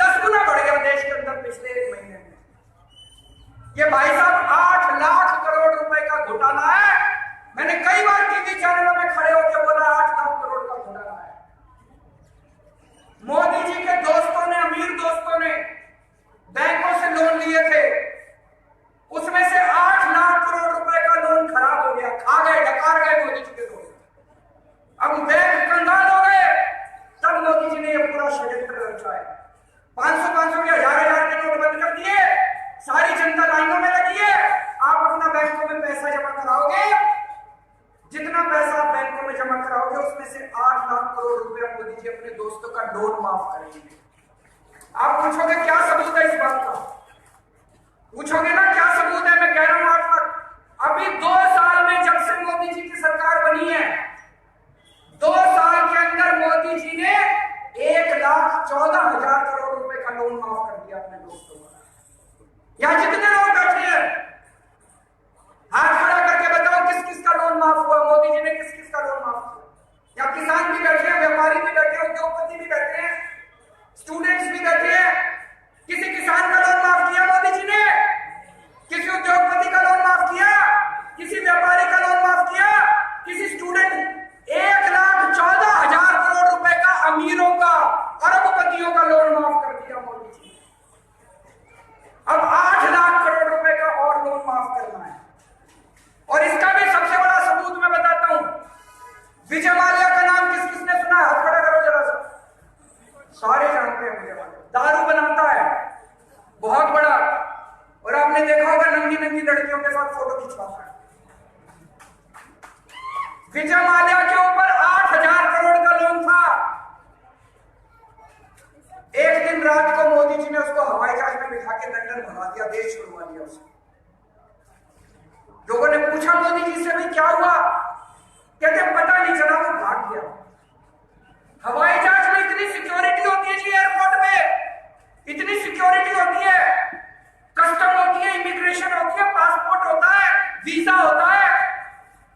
D: 10 गुना बढ़ गया देश के अंदर पिछले 1 महीने में। ये भाई साहब 8 लाख करोड़ रुपए का घोटाला है। मैंने कई बार टीवी चैनलों में खड़े होकर बोला 8 लाख करोड़ का घोटाला है। मोदी जी के दोस्तों ने, अमीर दोस्तों ने बैंकों से लोन लिए थे, उसमें से 8 लाख करोड़ रुपए का लोन खराब हो गया, खा गए, डकार गए मोदी जी के दोस्त। अब बैंक कंगाल हो गए, तब मोदी जी ने यह पूरा षड्यंत्र रचा है। 500 के 1000 के नोट बंद कर दिए, सारी जनता लाइनों में लगी है। आप अपना बैंकों में पैसा जमा कराओगे, जितना पैसा आप बैंकों में जमा कराओगे उसमें से 8 लाख करोड़ रुपए मोदी जी अपने दोस्तों का लोन माफ करेंगे। आप पूछोगे क्या सबूत है इस बात का? पूछोगे ना क्या सबूत है? मैं कह रहा हूं 8 लाख। अभी 2 साल में जब से मोदी जी की सरकार बनी है, 2 साल के अंदर मोदी जी ने 1,14,000 करोड़ रुपए का लोन माफ कर दिया अपने दोस्तों का। यहां जितने लोग बैठे हैं, हाथ खड़ा करके बताओ किस किस का लोन माफ हुआ? मोदी जी ने किस किस का लोन माफ किया? या किसान भी बैठे हैं, व्यापारी भी बैठे हैं, उद्योगपति भी बैठे हैं, स्टूडेंट्स भी बैठे हैं। किसी किसान का लोन माफ किया मोदी जी ने? किसी उद्योगपति का लोन माफ किया? किसी व्यापारी का लोन माफ किया? किसी स्टूडेंट? 1,14,000 करोड़ रुपए का अमीरों का, अरबपतियों का लोन माफ कर दिया मोदी जी ने। अब 8 लाख करोड़ रुपए का और लोन माफ करना है। और इसका भी सबसे बड़ा सबूत मैं बताता हूं। विजय माल्या का नाम किस किसने सुना है? हाथ खड़ा करो जरा सा। सारे जानते हैं विजय माल्या। दारू बनाता है बहुत बड़ा, और आपने देखा होगा नंगी नंगी लड़कियों के साथ फोटो खिंचवाता है। विजय माल्या के ऊपर 8,000 करोड़ का लोन था। एक दिन रात को मोदी जी ने उसको हवाई जहाज में बिठा के लंदन भगा दिया, देश छुड़वा दिया उसे। लोगों ने पूछा मोदी जी से, भाई क्या हुआ? कहते पता नहीं चला, वो भाग गया। हवाई जहाज में इतनी सिक्योरिटी होती है जी, एयरपोर्ट में इतनी सिक्योरिटी होती है, कस्टम होती है, इमिग्रेशन होती है, पासपोर्ट होता है, वीजा होता है।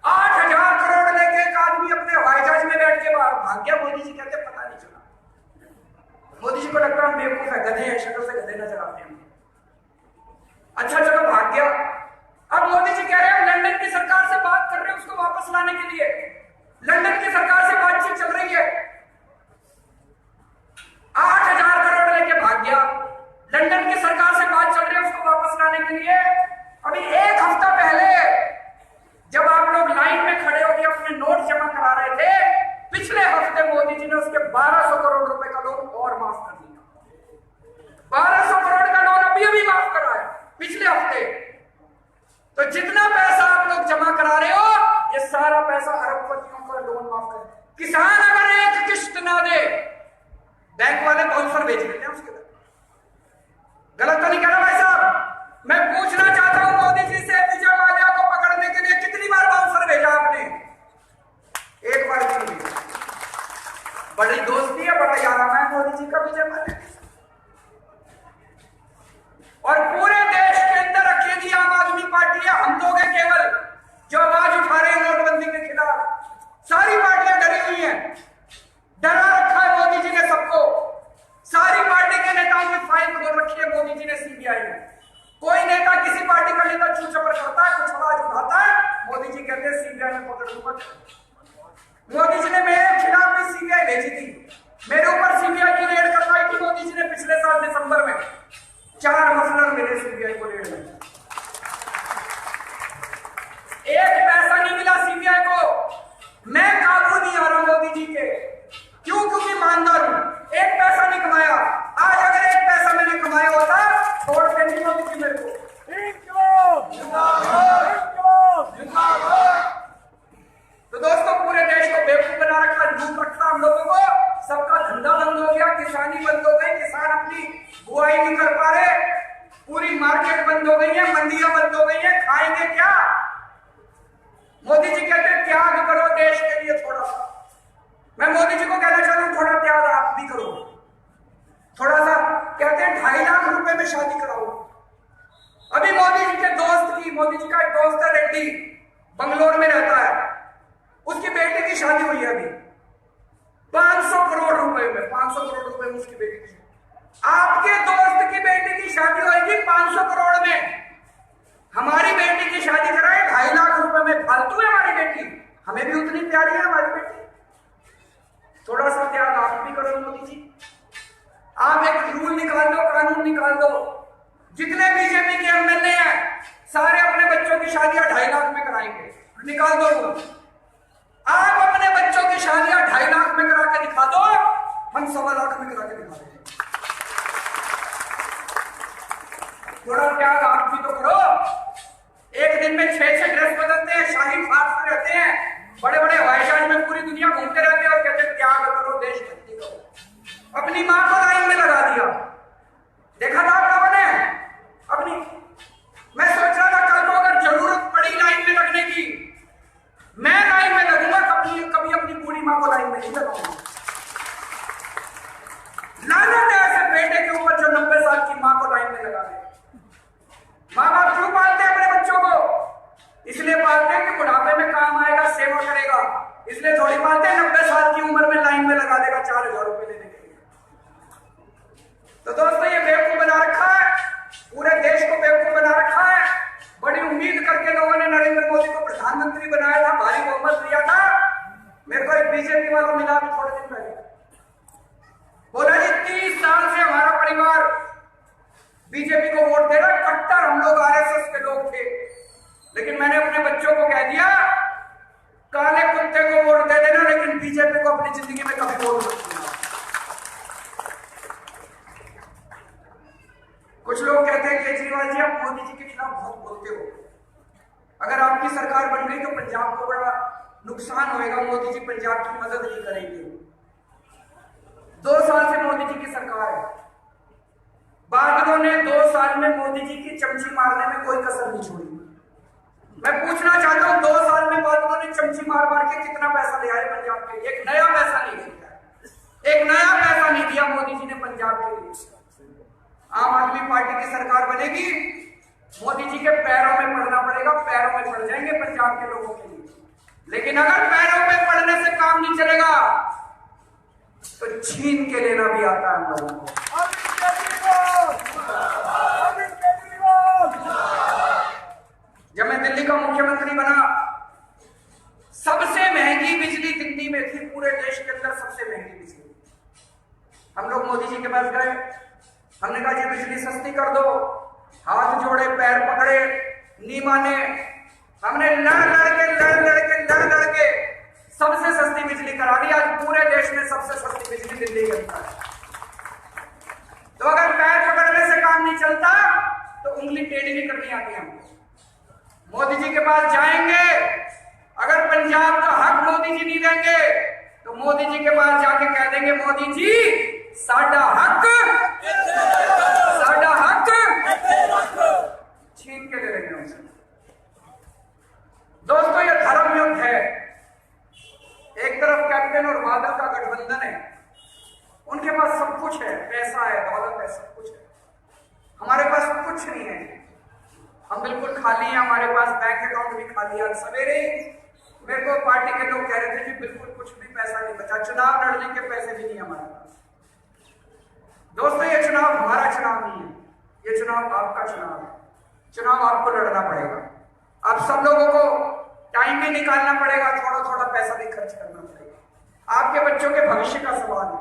D: 8,000 करोड़ लेके एक आदमी अपने हवाई जहाज में बैठ के भाग गया। मोदी जी कहते पता नहीं चला। मोदी जी को लगता है बेवकूफ है, गधे हैं, शक्ल से गधे नजर आते हैं। अच्छा चलो भाग गया। अब मोदी जी कह रहे हैं लंदन की सरकार से बात कर रहे हैं उसको वापस लाने के लिए। लंदन की सरकार से बातचीत चल रही है। 8,000 करोड़ लेके भाग गया। लंदन की सरकार से बात चल रही है उसको वापस लाने के लिए। अभी 1 हफ्ता पहले जब आप लोग लाइन में खड़े होकर अपने नोट जमा करा रहे थे, पिछले हफ्ते मोदी जी ने उसके 1200 करोड़ रुपए का लोन और माफ कर दिया। 1200 करोड़ का लोन अभी माफ करा है पिछले हफ्ते। तो जितना पैसा आप लोग जमा करा रहे हो, ये सारा पैसा अरबपतियों का लोन माफ कर। किसान अगर एक किश्त ना दे, बैंक वाले बाउंसर भेज देते हैं उसके अंदर। गलत तो नहीं कह रहा भाई साहब? मैं पूछना चाहता हूं मोदी जी से, विजय माल्या को पकड़ने के लिए कितनी बार बाउंसर भेजा आपने? एक बार भी नहीं। बड़ी दोस्ती है, बड़ा याराना है मोदी जी का विजय माल्या के साथ। और पूरे देश के अंदर अकेली आम आदमी पार्टी है, हम लोग हैं केवल जो आवाज उठा रहे हैं नोटबंदी के खिलाफ। सारी पार्टियां डरी हुई हैं, डरा रखा है मोदी जी ने सबको। सारी पार्टी के नेताओं की फाइल खोल रखी है मोदी जी ने सीबीआई में। कोई नेता, किसी पार्टी का नेता चूचक एक दोस्त है रेड्डी, बंगलोर में रहता है, उसकी बेटी की शादी हुई है अभी 500 करोड़ रुपए में, 500 करोड़ रुपए में उसकी बेटी की। आपके दोस्त की बेटी की शादी होगी 500 करोड़ में, हमारी बेटी की शादी कराए 2.5 लाख रुपए में। फालतू है हमारी बेटी, हमें भी उतनी प्यारी है हमारी बेटी। थोड़ा सा त्याग आप भी करो मोदी जी। आप एक रूल निकाल दो, कानून निकाल दो, जितने बीजेपी के एमएलए हैं सारे अपने बच्चों की शादियां 2.5 लाख में कराएंगे, निकाल दो। आप अपने बच्चों की शादियां 2.5 लाख में करा के दिखा दो, हम 1.25 लाख में करा के दिखा देंगे। थोड़ा त्याग आप भी तो करो। एक दिन में 6 ड्रेस बदलते हैं, शाही फाट में रहते हैं, बड़े बड़े हवाई जहाज में पूरी दुनिया घूमते रहते हैं और कहते हैं त्याग करो, देशभक्ति करो। अपनी मां को लाइन में लगा दिया, देखा था आप लोगों ने अपनी। मैं सोच रहा था कल को अगर जरूरत पड़ी लाइन में लगने की, मैं लाइन में लगूंगा, कभी अपनी पूरी मां को लाइन में नहीं लगाऊंगा। लानत है ऐसे बेटे के ऊपर जो 90 साल की मां को लाइन में लगा दे। माँ बाप क्यों पालते हैं अपने बच्चों को? इसलिए पालते हैं कि बुढ़ापे में काम आएगा, सेवा करेगा, इसलिए थोड़ी पालते हैं 90 साल की उम्र में लाइन में लगा देगा 4,000 रुपए लेने के लिए। तो दोस्तों ये बेवकूफ बना रखा है, पूरे देश को बेवकूफ बना रखा है। बड़ी उम्मीद करके लोगों ने नरेंद्र मोदी को प्रधानमंत्री बनाया था, भारी बहुमत दिया था। मेरे को एक बीजेपी वाला मिला अभी थोड़े दिन पहले, बोला जी 30 साल से हमारा परिवार बीजेपी को वोट दे रहा, कट्टर हम लोग आरएसएस के लोग थे, लेकिन मैंने अपने बच्चों को कह दिया काले कुत्ते को वोट दे देना, लेकिन बीजेपी को अपनी जिंदगी में कभी वोट मत देना। कुछ लोग कहते हैं केजरीवाल जी आप मोदी जी के खिलाफ बहुत बोलते हो, अगर आपकी सरकार बन गई तो पंजाब को बड़ा नुकसान होएगा, मोदी जी पंजाब की मदद नहीं करेंगे। 2 साल से मोदी जी की सरकार है, बादलों ने 2 साल में मोदी जी की चमची मारने में कोई कसर नहीं छोड़ी। मैं पूछना चाहता हूं 2 साल में बादलों ने चमची मार मार के कितना पैसा ले आए पंजाब के लिए? एक नया पैसा नहीं दिया, एक नया पैसा नहीं दिया मोदी जी ने पंजाब के लिए। आम आदमी पार्टी की सरकार बनेगी, मोदी जी के पैरों में पड़ना पड़ेगा, पैरों में पड़ जाएंगे पंजाब के लोगों के लिए। लेकिन अगर पैरों में पड़ने से काम नहीं चलेगा तो छीन के लेना भी आता है हम लोगों को। जब मैं दिल्ली का मुख्यमंत्री बना, सबसे महंगी बिजली दिल्ली में थी, पूरे देश के अंदर सबसे महंगी बिजली। हम लोग मोदी जी के पास गए, हमने कहा जी बिजली सस्ती कर दो, हाथ जोड़े पैर पकड़े, नहीं माने। हमने लड़ के सबसे सस्ती बिजली करा दी। आज पूरे देश में सबसे सस्ती बिजली दिल्ली के अंदर है। तो अगर पैर पकड़ने से काम नहीं चलता तो उंगली टेढ़ी नहीं करनी आती हमको। मोदी जी के पास जाएंगे, अगर पंजाब का हक मोदी जी नहीं देंगे तो मोदी जी के पास जाके कह देंगे मोदी जी साडा हक छीन के ले लेंगे उनसे। दोस्तों ये धर्म युद्ध है। एक तरफ कैप्टन और बादल का गठबंधन है, उनके पास सब कुछ है, पैसा है, दौलत है, सब कुछ है। हमारे पास कुछ नहीं है, हम बिल्कुल खाली हैं, हमारे पास बैंक अकाउंट भी खाली है। सवेरे मेरे को पार्टी के लोग कह रहे थे कि बिल्कुल कुछ भी पैसा नहीं बचा, चुनाव लड़ने के पैसे भी नहीं हमारे पास। दोस्तों ये चुनाव हमारा चुनाव नहीं है, ये चुनाव आपका चुनाव है। चुनाव आपको लड़ना पड़ेगा, आप सब लोगों को टाइम भी निकालना पड़ेगा, थोड़ा थोड़ा पैसा भी खर्च करना पड़ेगा। आपके बच्चों के भविष्य का सवाल है।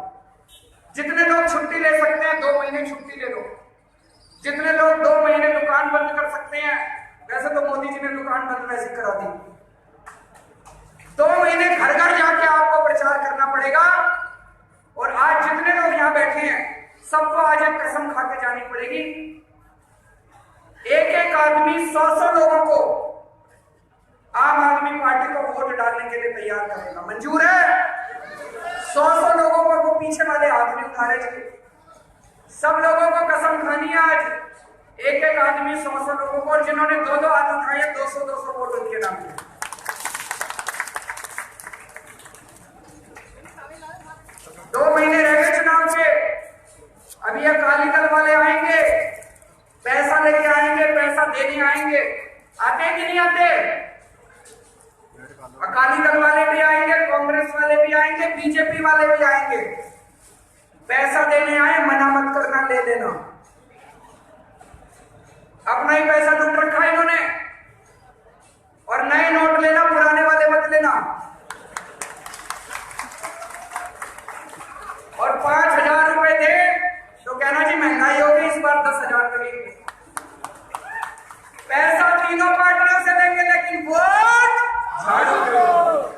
D: जितने लोग छुट्टी ले सकते हैं 2 महीने छुट्टी ले लो। जितने लोग 2 महीने दुकान बंद कर सकते हैं, वैसे तो मोदी जी ने दुकान बंद वैसे करा दी। 2 महीने घर घर जाके आपको प्रचार करना पड़ेगा। और आज जितने लोग यहां बैठे हैं सबको आज एक कसम खा के जानी पड़ेगी, एक एक आदमी 100 लोगों को आम आदमी पार्टी को वोट डालने के लिए तैयार करेगा। मंजूर है? 100 लोगों को वो पीछे वाले हाथ नहीं उठा रहे थे, सब लोगों को कसम खानी है आज। एक एक आदमी 100 लोगों को, और जिन्होंने 2-2 हाथ उठाए 200 वोट उनके नाम पे। 2 महीने रह गए चुनाव के। अभी ये अकाली दल वाले आएंगे, पैसा लेके आएंगे, पैसा देने आएंगे। आते कि नहीं आते, अकाली दल वाले भी आएंगे, कांग्रेस वाले भी आएंगे, बीजेपी वाले भी आएंगे। पैसा देने आए, मना मत करना, ले लेना। अपना ही पैसा लूट रखा है इन्होंने, और नए नोट लेना, पुराने वाले मत लेना। और 5,000 रुपए दे तो कहना जी महंगाई होगी, इस बार 10,000 करेंगे। पैसा तीनों पार्टियों से देंगे, लेकिन वोट झाड़ू को।